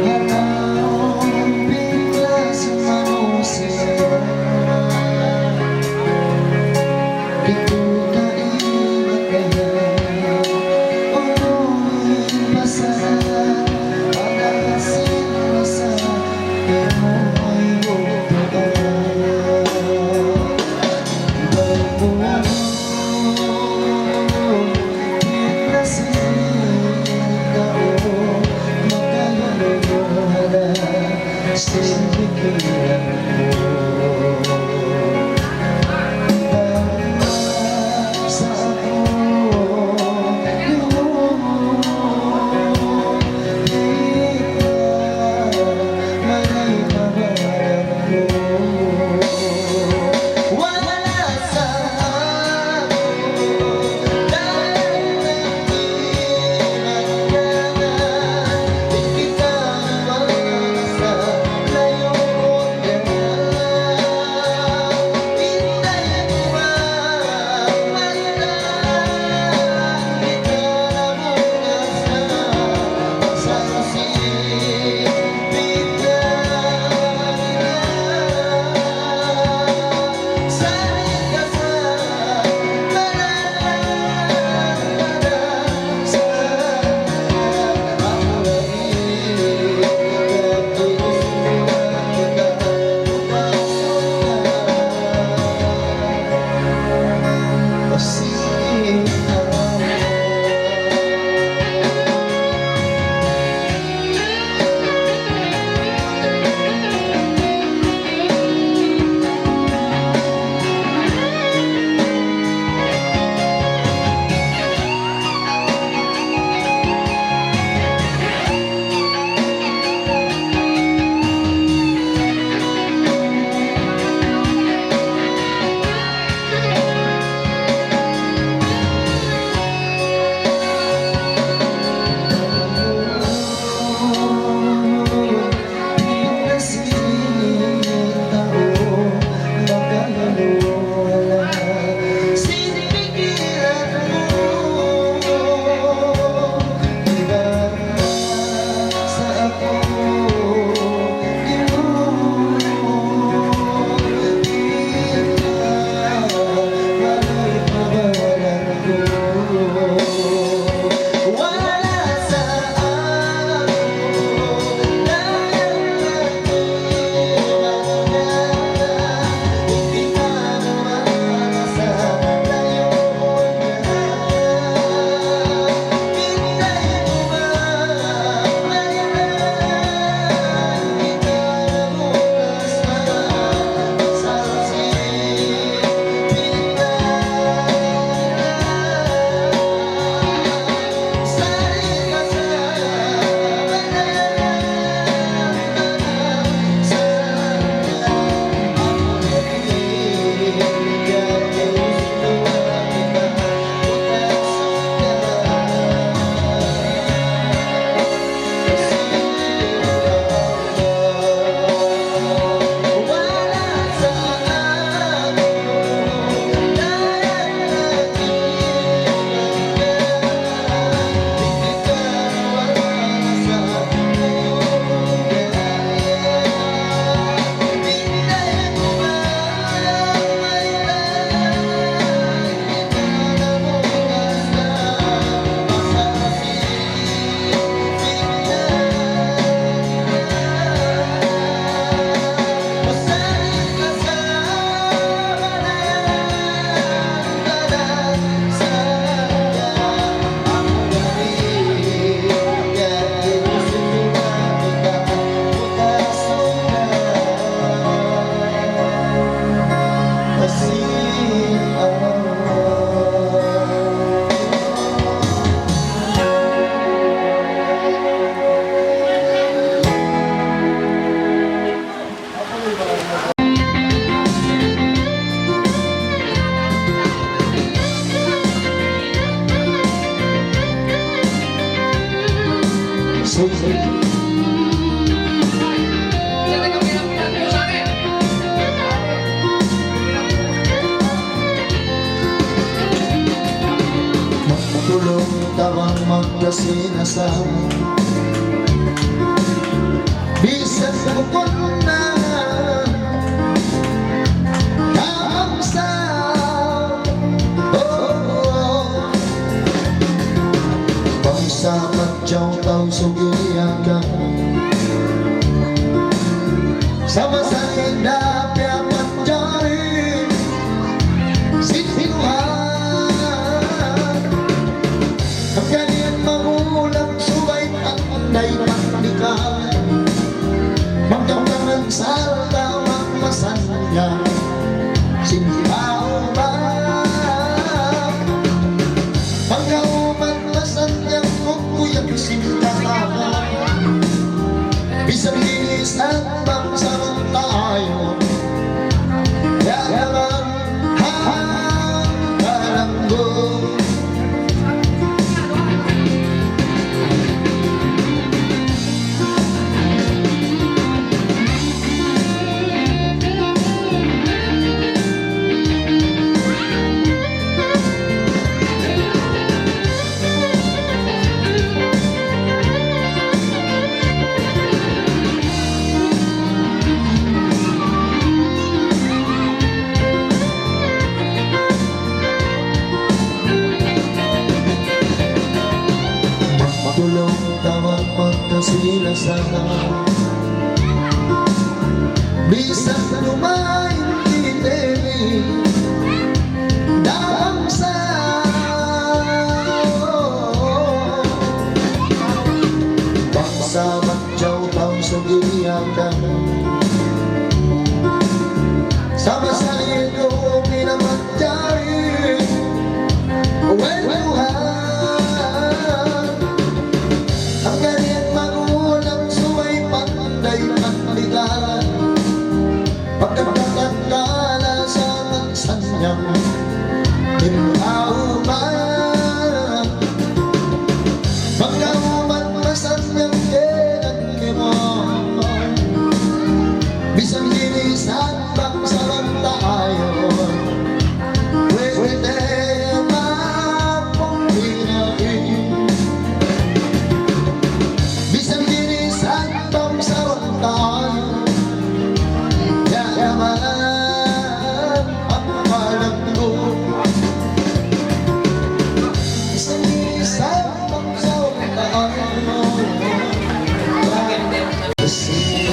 Hanaon bigla sa manusia Di ko kailangan Unuhin masarap Pag-asin masarap Pero ay buktaan Wala sa magkasinasama. Bisan ko na kamsa, pagsamat dyaw tao sugiyakan, sama sa indapya manjari sinuhan. Ang ganyan magulang subay panday pandikan, magkamangan salta magmasanya sinipao ba. Pagkauman masanyang kukuyang sintahan, bisang linis at bangsang tayo. Yaman hanggalanggo, tulong tawag magkasilasan. Bisan lumain kitemi damsa, bangsa magjaw tao sugiyakan, sama sa iyo minamagdari weluhan. Ang ganyan magulang suway panday pandigan, pagkakatagkala sa magsanyang inauman. Pagkauman masanyang kinagkimon, bisang dinisan bangsalan tayo. Pwede mapong hinahin, bisang dinisan bangsalan tayo. Yaman ang kalanggo, bisang dinisan bangsalan tayo. Kasi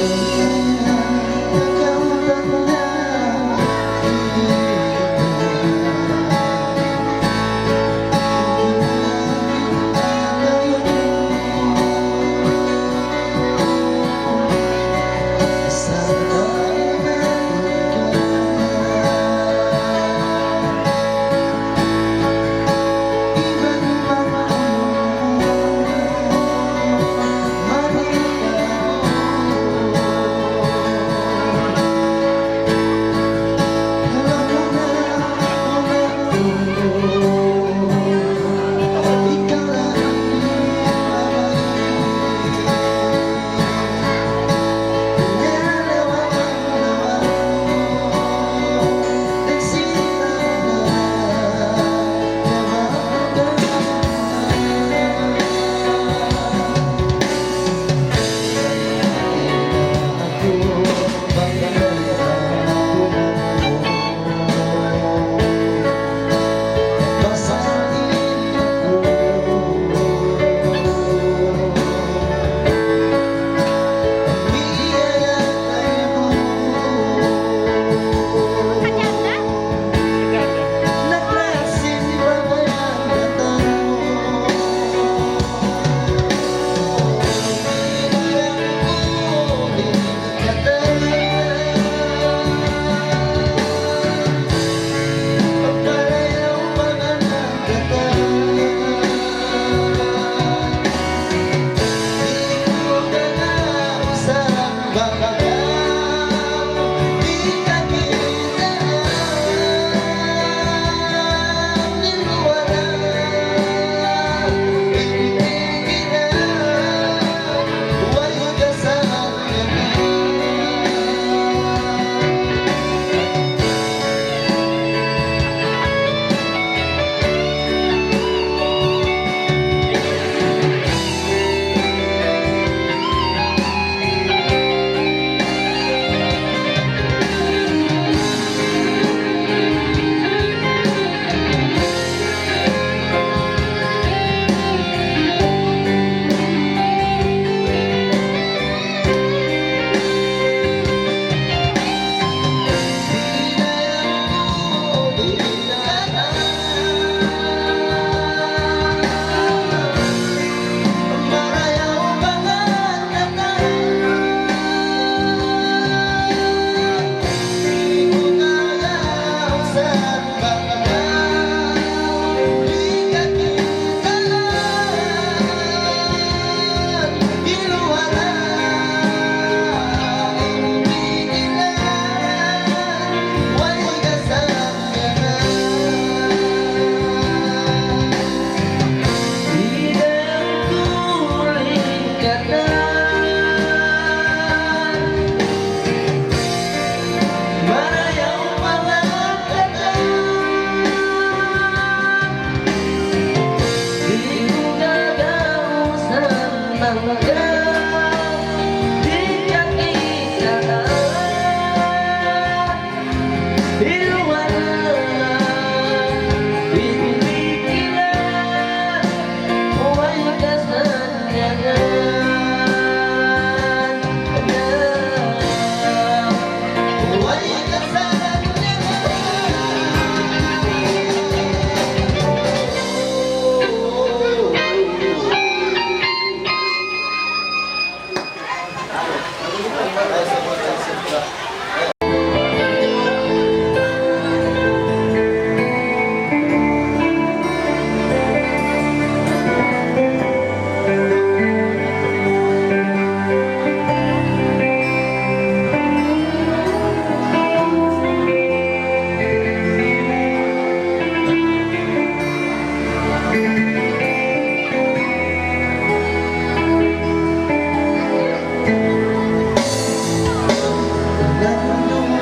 mundo mo